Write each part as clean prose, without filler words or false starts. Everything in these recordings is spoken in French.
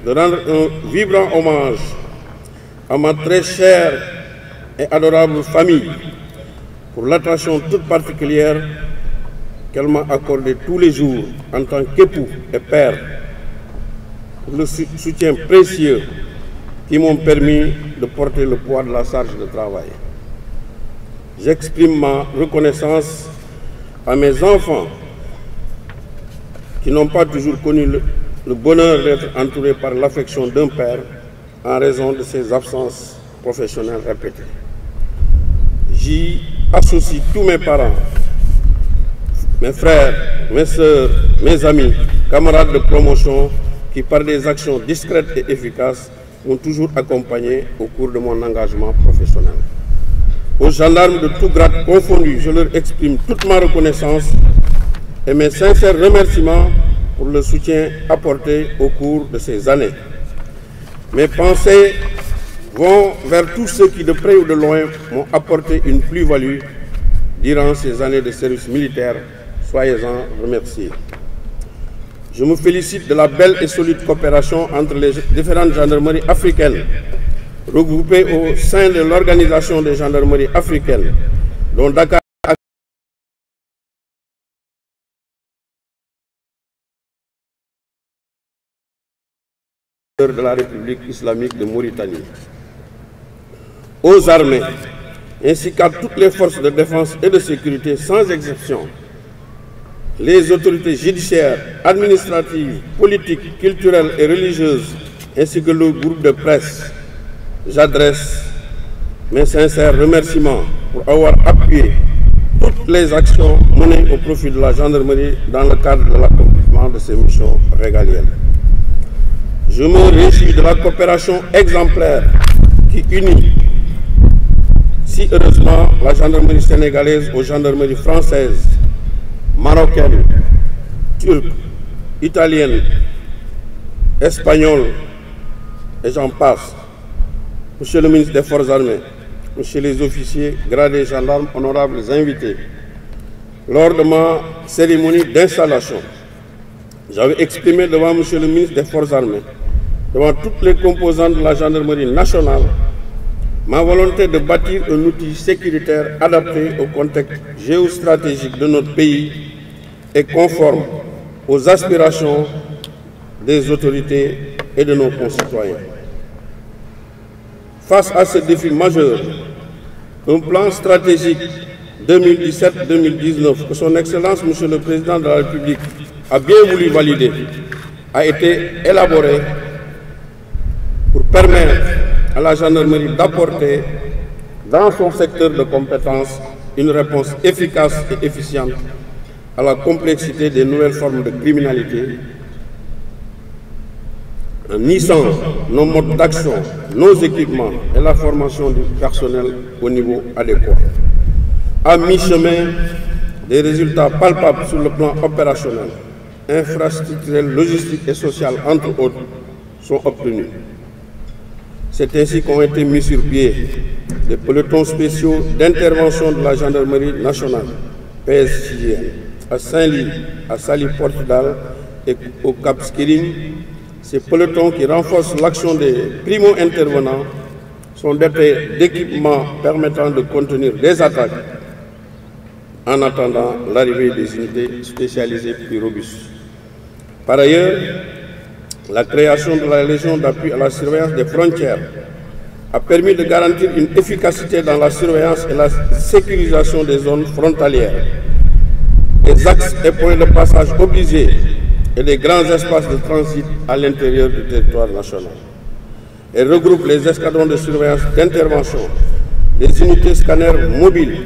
de rendre un vibrant hommage à ma très chère et adorable famille pour l'attention toute particulière qu'elle m'a accordée tous les jours en tant qu'époux et père, pour le soutien précieux qui m'ont permis de porter le poids de la charge de travail. J'exprime ma reconnaissance à mes enfants qui n'ont pas toujours connu le bonheur d'être entourés par l'affection d'un père en raison de ses absences professionnelles répétées. J'y associe tous mes parents, mes frères, mes sœurs, mes amis, camarades de promotion qui, par des actions discrètes et efficaces, m'ont toujours accompagné au cours de mon engagement professionnel. Aux gendarmes de tout grade confondus, je leur exprime toute ma reconnaissance et mes sincères remerciements pour le soutien apporté au cours de ces années. Mes pensées vont vers tous ceux qui, de près ou de loin, m'ont apporté une plus-value durant ces années de service militaire. Soyez-en remerciés. Je me félicite de la belle et solide coopération entre les différentes gendarmeries africaines, regroupées au sein de l'Organisation des gendarmeries africaines, dont Dakar de la République islamique de Mauritanie, aux armées, ainsi qu'à toutes les forces de défense et de sécurité sans exception, les autorités judiciaires, administratives, politiques, culturelles et religieuses, ainsi que le groupe de presse. J'adresse mes sincères remerciements pour avoir appuyé toutes les actions menées au profit de la gendarmerie dans le cadre de l'accomplissement de ses missions régaliennes. Je me réjouis de la coopération exemplaire qui unit si heureusement la gendarmerie sénégalaise aux gendarmeries françaises, marocaines, turques, italiennes, espagnoles, et j'en passe. Monsieur le ministre des Forces armées, Monsieur les officiers, gradés gendarmes, honorables invités, lors de ma cérémonie d'installation, j'avais exprimé devant Monsieur le ministre des Forces armées, devant toutes les composantes de la gendarmerie nationale, ma volonté de bâtir un outil sécuritaire adapté au contexte géostratégique de notre pays et conforme aux aspirations des autorités et de nos concitoyens. Face à ce défi majeur, un plan stratégique 2017-2019 que son Excellence Monsieur le Président de la République a bien voulu valider a été élaboré pour permettre à la gendarmerie d'apporter dans son secteur de compétences une réponse efficace et efficiente à la complexité des nouvelles formes de criminalité, en niçant nos modes d'action, nos équipements et la formation du personnel au niveau adéquat. À mi-chemin, des résultats palpables sur le plan opérationnel, infrastructurel, logistique et social, entre autres, sont obtenus. C'est ainsi qu'ont été mis sur pied des pelotons spéciaux d'intervention de la gendarmerie nationale, PSJN, à Saint-Louis, à Saly-Portudal et au Cap Skirring. Ces pelotons qui renforcent l'action des primo-intervenants sont dotés d'équipements permettant de contenir des attaques en attendant l'arrivée des unités spécialisées plus robustes. Par ailleurs, la création de la Légion d'appui à la surveillance des frontières a permis de garantir une efficacité dans la surveillance et la sécurisation des zones frontalières, des axes et points de passage obligés et des grands espaces de transit à l'intérieur du territoire national. Elle regroupe les escadrons de surveillance d'intervention, les unités scanners mobiles,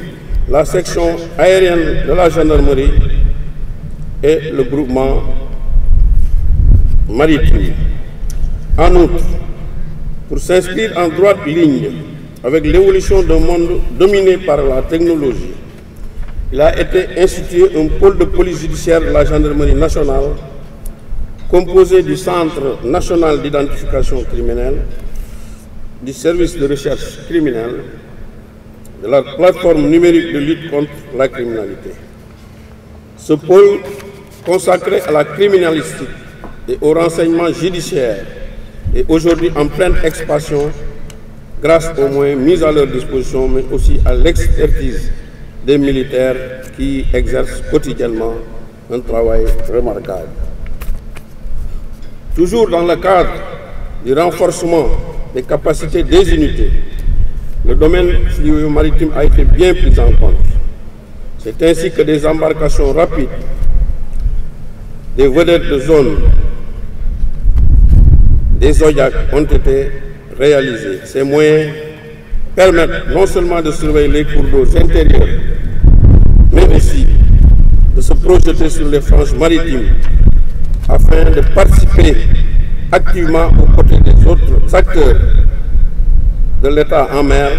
la section aérienne de la gendarmerie et le groupement maritime. En outre, pour s'inscrire en droite ligne avec l'évolution d'un monde dominé par la technologie, il a été institué un pôle de police judiciaire de la gendarmerie nationale composé du Centre national d'identification criminelle, du service de recherche criminelle, de la plateforme numérique de lutte contre la criminalité. Ce pôle consacré à la criminalistique et au renseignement judiciaire est aujourd'hui en pleine expansion grâce aux moyens mis à leur disposition, mais aussi à l'expertise des militaires qui exercent quotidiennement un travail remarquable. Toujours dans le cadre du renforcement des capacités des unités, le domaine fluvial-maritime a été bien pris en compte. C'est ainsi que des embarcations rapides, des vedettes de zone, des Zodiacs ont été réalisés. Ces moyens permettent non seulement de surveiller les cours d'eau intérieurs, mais aussi de se projeter sur les franges maritimes afin de participer activement aux côtés des autres acteurs de l'État en mer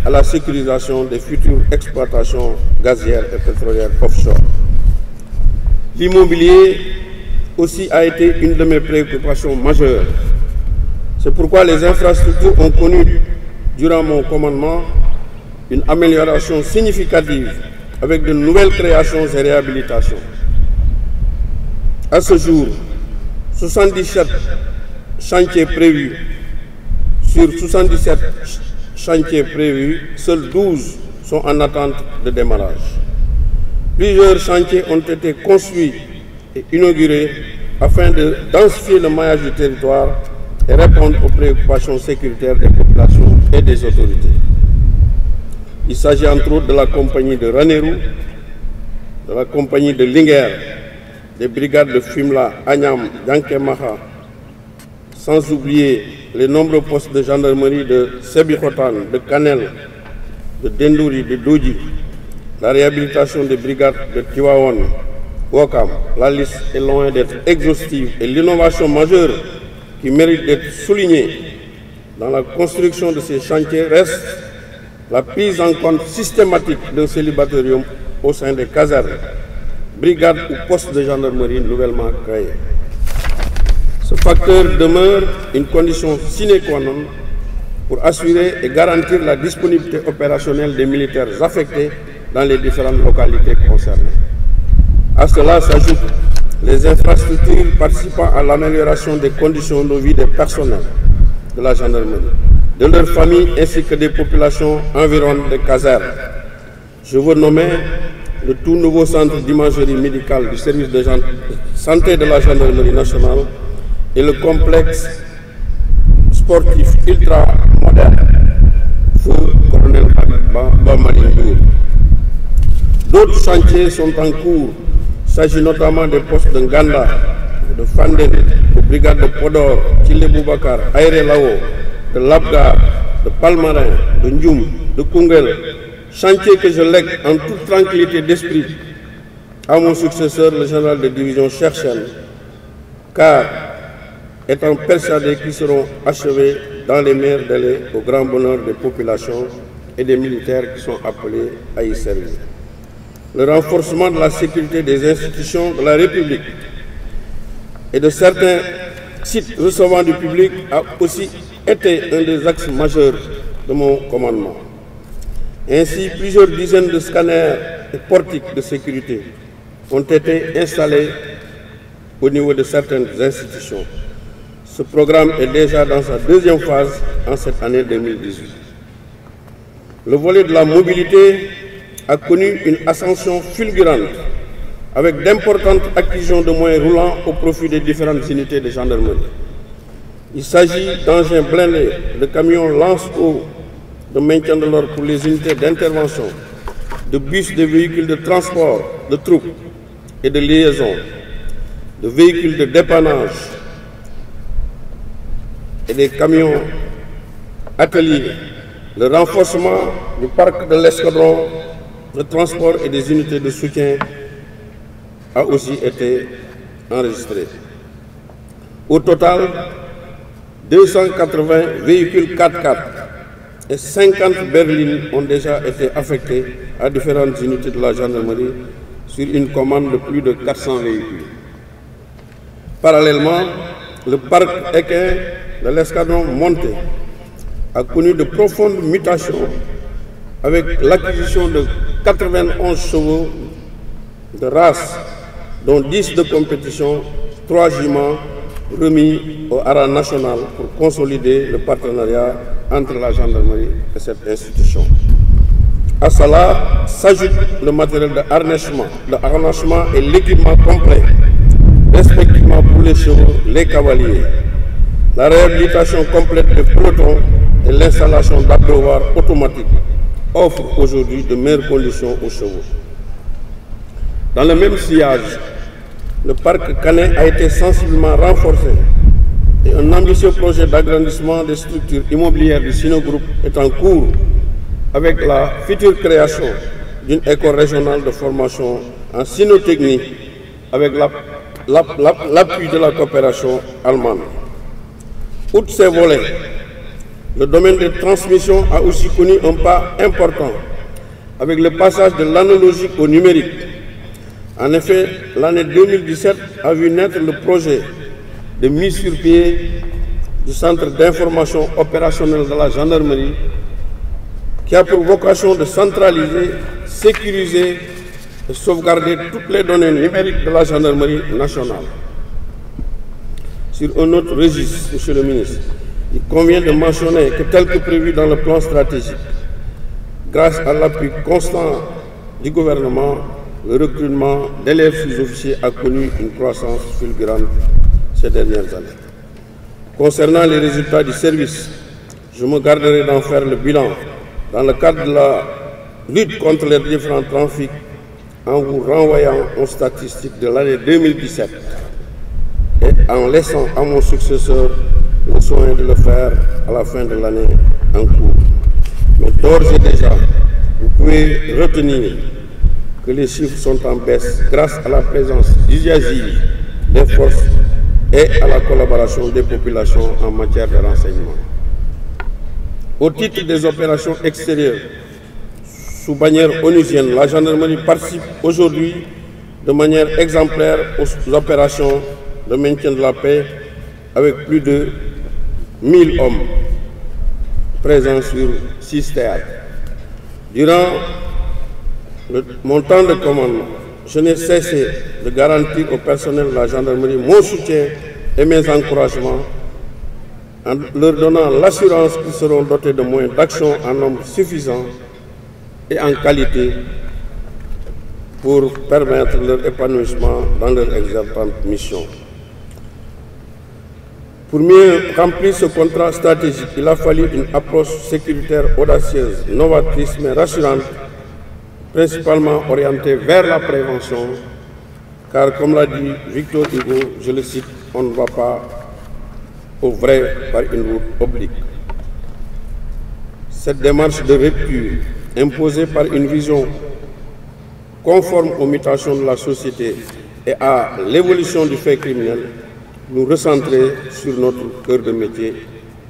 à la sécurisation des futures exploitations gazières et pétrolières offshore. L'immobilier aussi a été une de mes préoccupations majeures. C'est pourquoi les infrastructures ont connu, durant mon commandement, une amélioration significative avec de nouvelles créations et réhabilitations. À ce jour, 77 chantiers prévus. Sur 77 chantiers prévus, seuls 12 sont en attente de démarrage. Plusieurs chantiers ont été construits et inaugurés afin de densifier le maillage du territoire et répondre aux préoccupations sécuritaires des populations et des autorités. Il s'agit entre autres de la compagnie de Ranérou, de la compagnie de Linguère, des brigades de Fimela, Agnam, Yankemaha, sans oublier les nombreux postes de gendarmerie de Sébikotane, de Kanel, de Dendouri, de Doji, la réhabilitation des brigades de Tivaouane, Ouakam. La liste est loin d'être exhaustive et l'innovation majeure qui mérite d'être soulignée dans la construction de ces chantiers reste la prise en compte systématique d'un célibatarium au sein des casernes, brigades ou postes de gendarmerie nouvellement créés. Ce facteur demeure une condition sine qua non pour assurer et garantir la disponibilité opérationnelle des militaires affectés dans les différentes localités concernées. À cela s'ajoutent les infrastructures participant à l'amélioration des conditions de vie des personnels de la gendarmerie, de leurs familles ainsi que des populations environnantes des casernes. Je veux nommer le tout nouveau centre d'imagerie médicale du service de santé de la gendarmerie nationale et le complexe sportif ultra moderne Feu Colonel Bamalindour. D'autres chantiers sont en cours. Il s'agit notamment des postes de Nganda, de Fanden, de brigade de Podor, Chile Boubacar, Aéré Lao, de Labgar, de Palmarin, de Ndioum, de Koungel. Chantier que je lègue en toute tranquillité d'esprit à mon successeur, le général de division Cherchen, car étant persuadé qu'ils seront achevés dans les meilleurs délais au grand bonheur des populations et des militaires qui sont appelés à y servir. Le renforcement de la sécurité des institutions de la République et de certains sites recevant du public a aussi été un des axes majeurs de mon commandement. Ainsi, plusieurs dizaines de scanners et portiques de sécurité ont été installés au niveau de certaines institutions. Ce programme est déjà dans sa deuxième phase en cette année 2018. Le volet de la mobilité a connu une ascension fulgurante avec d'importantes acquisitions de moyens roulants au profit des différentes unités de gendarmerie. Il s'agit d'engins blindés, de camions lance-eau, de maintien de l'ordre pour les unités d'intervention, de bus, de véhicules de transport, de troupes et de liaison, de véhicules de dépannage et des camions ateliers, le renforcement du parc de l'escadron de transport et des unités de soutien a aussi été enregistré. Au total, 280 véhicules 4x4 et 50 berlines ont déjà été affectés à différentes unités de la gendarmerie sur une commande de plus de 400 véhicules. Parallèlement, le parc équin de l'escadron monté a connu de profondes mutations avec l'acquisition de 91 chevaux de race, dont 10 de compétition, 3 juments remis au Haras national pour consolider le partenariat entre la gendarmerie et cette institution. À cela s'ajoute le matériel de harnachement et l'équipement complet, respectivement pour les chevaux, les cavaliers, la réhabilitation complète des pelotons et l'installation d'abreuvoirs automatiques offrent aujourd'hui de meilleures conditions aux chevaux. Dans le même sillage, le parc canin a été sensiblement renforcé et un ambitieux projet d'agrandissement des structures immobilières du Sino Group est en cours avec la future création d'une école régionale de formation en cynotechnie avec l'appui de la coopération allemande. Outre ces volets, le domaine des transmissions a aussi connu un pas important avec le passage de l'analogique au numérique. En effet, l'année 2017 a vu naître le projet de mise sur pied du centre d'information opérationnelle de la gendarmerie qui a pour vocation de centraliser, sécuriser et sauvegarder toutes les données numériques de la gendarmerie nationale. Sur un autre registre, Monsieur le ministre, il convient de mentionner que tel que prévu dans le plan stratégique, grâce à l'appui constant du gouvernement, le recrutement d'élèves sous-officiers a connu une croissance fulgurante ces dernières années. Concernant les résultats du service, je me garderai d'en faire le bilan dans le cadre de la lutte contre les différents trafics en vous renvoyant aux statistiques de l'année 2017 et en laissant à mon successeur le soin de le faire à la fin de l'année en cours. Mais d'ores et déjà, vous pouvez retenir que les chiffres sont en baisse grâce à la présence dissuasive des forces et à la collaboration des populations en matière de renseignement. Au titre des opérations extérieures, sous bannière onusienne, la gendarmerie participe aujourd'hui de manière exemplaire aux opérations de maintien de la paix avec plus de 1000 hommes présents sur 6 théâtres. Durant mon temps de commandement, je n'ai cessé de garantir au personnel de la gendarmerie mon soutien et mes encouragements en leur donnant l'assurance qu'ils seront dotés de moyens d'action en nombre suffisant et en qualité pour permettre leur épanouissement dans leur exaltante mission. Pour mieux remplir ce contrat stratégique, il a fallu une approche sécuritaire audacieuse, novatrice mais rassurante, principalement orientée vers la prévention, car comme l'a dit Victor Hugo, je le cite, on ne va pas au vrai par une route oblique. Cette démarche de rupture, imposée par une vision conforme aux mutations de la société et à l'évolution du fait criminel, nous recentrer sur notre cœur de métier,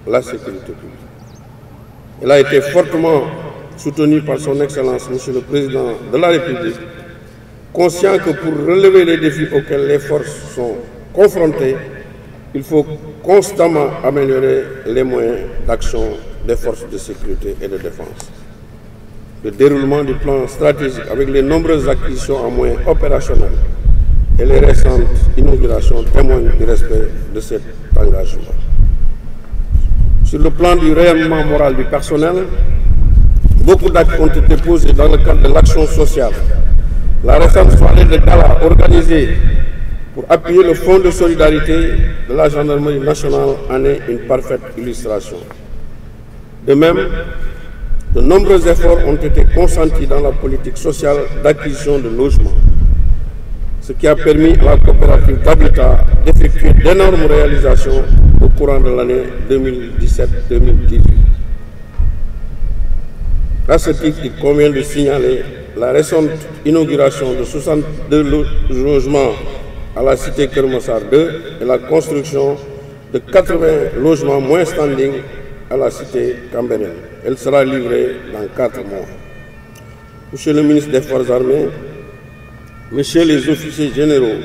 la sécurité publique. Elle a été fortement soutenue par son Excellence, Monsieur le Président de la République, conscient que pour relever les défis auxquels les forces sont confrontées, il faut constamment améliorer les moyens d'action des forces de sécurité et de défense. Le déroulement du plan stratégique avec les nombreuses acquisitions en moyens opérationnels et les récentes inaugurations témoignent du respect de cet engagement. Sur le plan du rayonnement moral du personnel, beaucoup d'actes ont été posés dans le cadre de l'action sociale. La récente soirée de gala organisée pour appuyer le fonds de solidarité de la gendarmerie nationale en est une parfaite illustration. De même, de nombreux efforts ont été consentis dans la politique sociale d'acquisition de logements, ce qui a permis à la coopérative d'habitat d'effectuer d'énormes réalisations au courant de l'année 2017-2018. À ce titre, il convient de signaler la récente inauguration de 62 logements à la cité Kermassar 2 et la construction de 80 logements moins standing à la cité Cambérène. Elle sera livrée dans 4 mois. Monsieur le ministre des Forces armées, Messieurs les officiers généraux,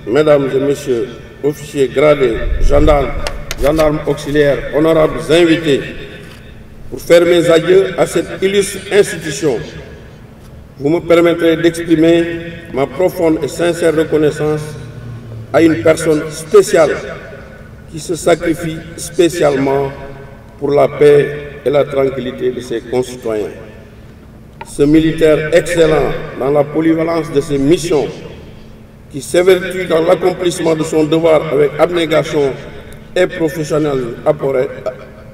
Mesdames et Messieurs, officiers gradés, gendarmes auxiliaires, honorables invités, pour faire mes adieux à cette illustre institution, vous me permettrez d'exprimer ma profonde et sincère reconnaissance à une personne spéciale qui se sacrifie spécialement pour la paix et la tranquillité de ses concitoyens. Ce militaire excellent dans la polyvalence de ses missions, qui s'évertue dans l'accomplissement de son devoir avec abnégation et professionnalisme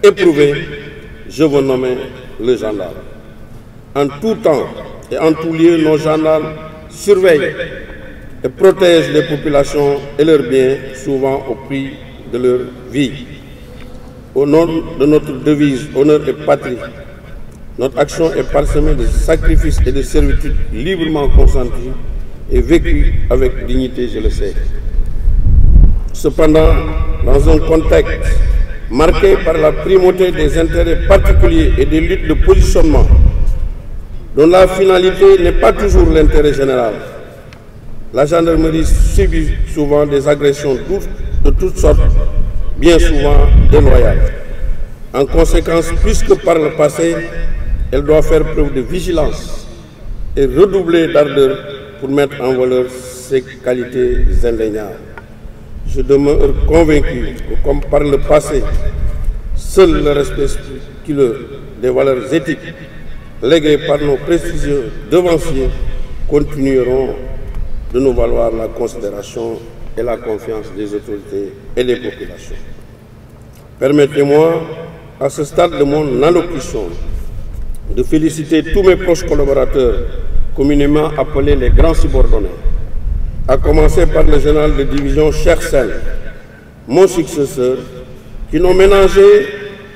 éprouvé, je veux nommer le gendarme. En tout temps et en tout lieu, nos gendarmes surveillent et protègent les populations et leurs biens, souvent au prix de leur vie. Au nom de notre devise « Honneur et patrie », notre action est parsemée de sacrifices et de servitudes librement consentis et vécues avec dignité, je le sais. Cependant, dans un contexte marqué par la primauté des intérêts particuliers et des luttes de positionnement, dont la finalité n'est pas toujours l'intérêt général, la gendarmerie subit souvent des agressions de toutes sortes, bien souvent déloyales. En conséquence, plus que par le passé, elle doit faire preuve de vigilance et redoubler d'ardeur pour mettre en valeur ses qualités indéniables. Je demeure convaincu que, comme par le passé, seul le respect scrupuleux des valeurs éthiques léguées par nos prestigieux devanciers continueront de nous valoir la considération et la confiance des autorités et des populations. Permettez-moi, à ce stade de mon allocution, de féliciter tous mes proches collaborateurs, communément appelés les grands subordonnés, à commencer par le général de division Cheikh Sène, mon successeur, qui n'ont ménagé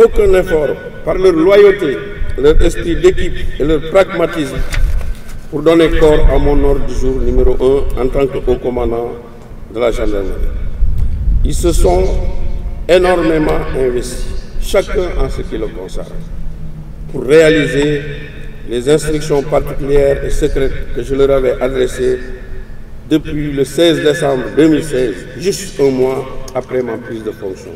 aucun effort par leur loyauté, leur esprit d'équipe et leur pragmatisme pour donner corps à mon ordre du jour numéro 1 en tant que haut commandant de la gendarmerie. Ils se sont énormément investis, chacun en ce qui le concerne, pour réaliser les instructions particulières et secrètes que je leur avais adressées depuis le 16 décembre 2016, juste un mois après ma prise de fonction.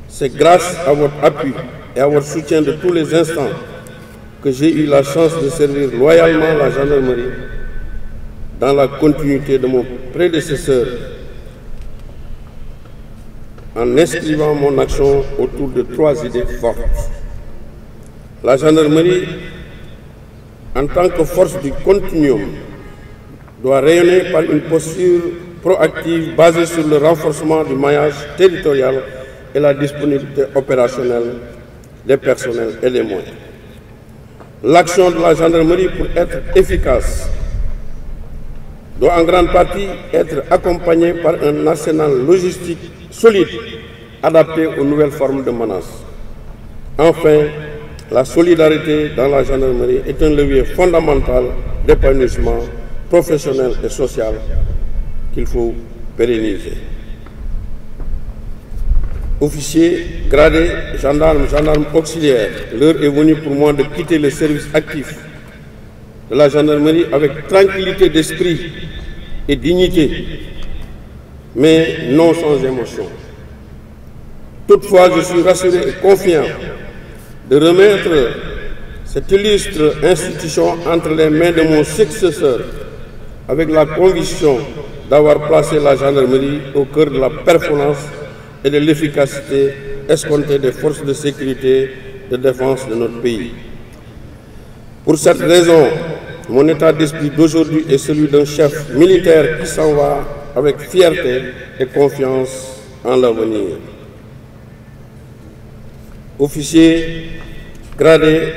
C'est grâce à votre appui et à votre soutien de tous les instants que j'ai eu la chance de servir loyalement la gendarmerie dans la continuité de mon prédécesseur, en inscrivant mon action autour de 3 idées fortes. La gendarmerie, en tant que force du continuum, doit rayonner par une posture proactive basée sur le renforcement du maillage territorial et la disponibilité opérationnelle des personnels et des moyens. L'action de la gendarmerie, pour être efficace, doit en grande partie être accompagnée par un arsenal logistique solide, adapté aux nouvelles formes de menaces. Enfin, la solidarité dans la gendarmerie est un levier fondamental d'épanouissement professionnel et social qu'il faut pérenniser. Officiers, gradés, gendarmes, gendarmes auxiliaires, l'heure est venue pour moi de quitter le service actif de la gendarmerie avec tranquillité d'esprit et dignité, mais non sans émotion. Toutefois, je suis rassuré et confiant de remettre cette illustre institution entre les mains de mon successeur, avec la conviction d'avoir placé la gendarmerie au cœur de la performance et de l'efficacité escomptée des forces de sécurité et de défense de notre pays. Pour cette raison, mon état d'esprit d'aujourd'hui est celui d'un chef militaire qui s'en va avec fierté et confiance en l'avenir. Officiers, gradés,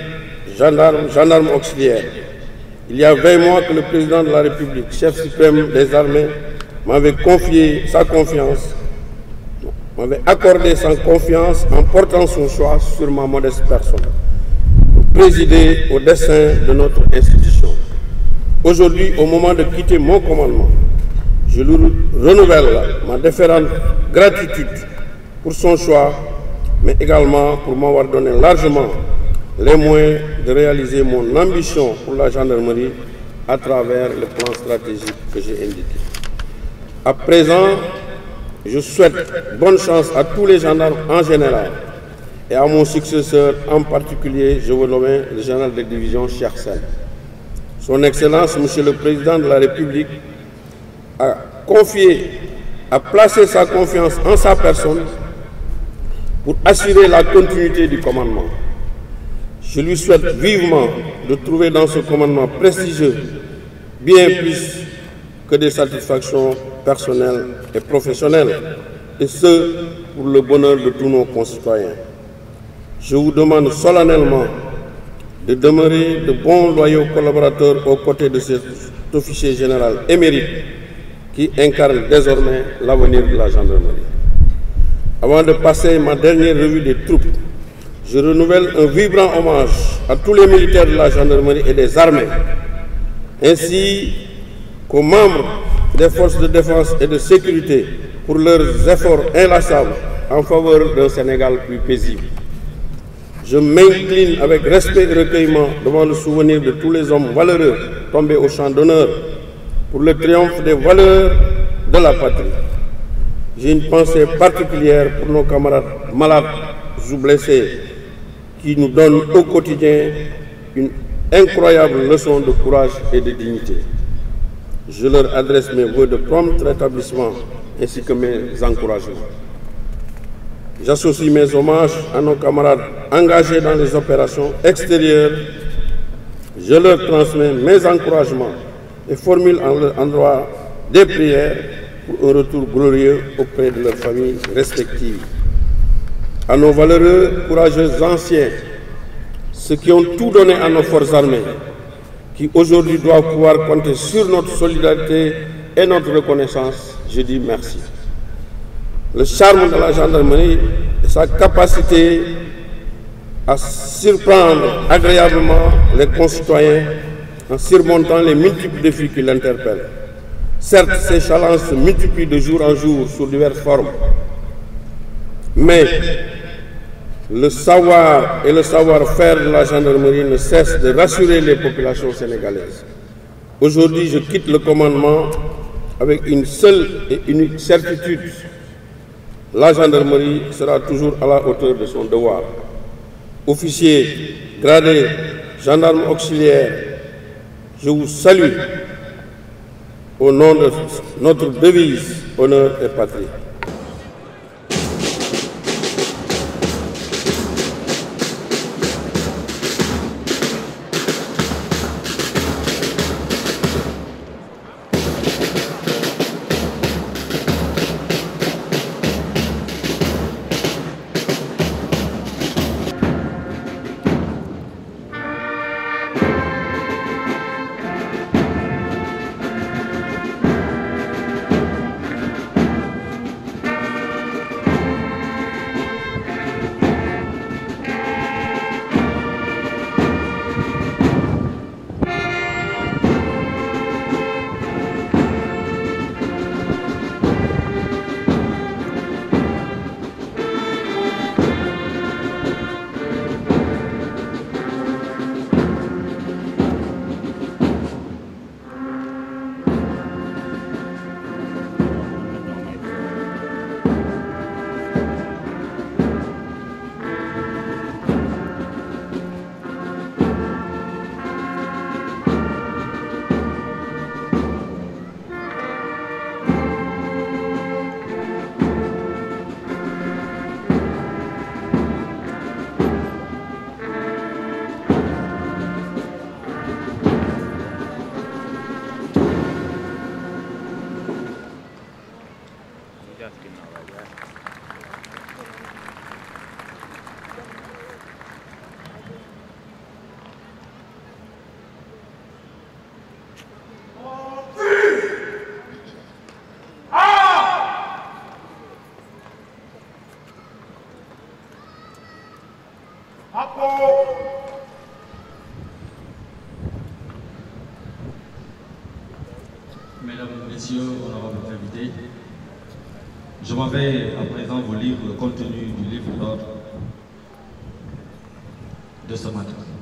gendarmes auxiliaires, il y a 20 mois que le président de la République, chef suprême des armées, m'avait confié sa confiance, m'avait accordé sa confiance en portant son choix sur ma modeste personne, pour présider au destin de notre institution. Aujourd'hui, au moment de quitter mon commandement, je lui renouvelle ma déférente gratitude pour son choix, mais également pour m'avoir donné largement les moyens de réaliser mon ambition pour la gendarmerie à travers le plan stratégique que j'ai indiqué. À présent, je souhaite bonne chance à tous les gendarmes en général et à mon successeur en particulier, je veux nommer le général de division Cheikh Sène. Son Excellence, Monsieur le Président de la République, a confié a placé sa confiance en sa personne pour assurer la continuité du commandement. Je lui souhaite vivement de trouver dans ce commandement prestigieux bien plus que des satisfactions personnelles et professionnelles, et ce, pour le bonheur de tous nos concitoyens. Je vous demande solennellement de demeurer de bons, loyaux collaborateurs aux côtés de cet officier général émérite qui incarne désormais l'avenir de la gendarmerie. Avant de passer ma dernière revue des troupes, je renouvelle un vibrant hommage à tous les militaires de la gendarmerie et des armées, ainsi qu'aux membres des forces de défense et de sécurité pour leurs efforts inlassables en faveur d'un Sénégal plus paisible. Je m'incline avec respect et recueillement devant le souvenir de tous les hommes valeureux tombés au champ d'honneur pour le triomphe des valeurs de la patrie. J'ai une pensée particulière pour nos camarades malades ou blessés qui nous donnent au quotidien une incroyable leçon de courage et de dignité. Je leur adresse mes vœux de prompt rétablissement ainsi que mes encouragements. J'associe mes hommages à nos camarades engagés dans les opérations extérieures. Je leur transmets mes encouragements et formule en leur endroit des prières pour un retour glorieux auprès de leurs familles respectives. À nos valeureux, courageux anciens, ceux qui ont tout donné à nos forces armées, qui aujourd'hui doivent pouvoir compter sur notre solidarité et notre reconnaissance, je dis merci. Le charme de la gendarmerie est sa capacité à surprendre agréablement les concitoyens en surmontant les multiples défis qui l'interpellent. Certes, ces challenges se multiplient de jour en jour sous diverses formes, mais le savoir et le savoir-faire de la gendarmerie ne cessent de rassurer les populations sénégalaises. Aujourd'hui, je quitte le commandement avec une seule et unique certitude. La gendarmerie sera toujours à la hauteur de son devoir. Officiers, gradés, gendarmes auxiliaires, je vous salue au nom de notre devise « Honneur et patrie ». Mesdames, Messieurs, honorables invités, je m'en vais à présent vous lire le contenu du livre d'ordre de ce matin.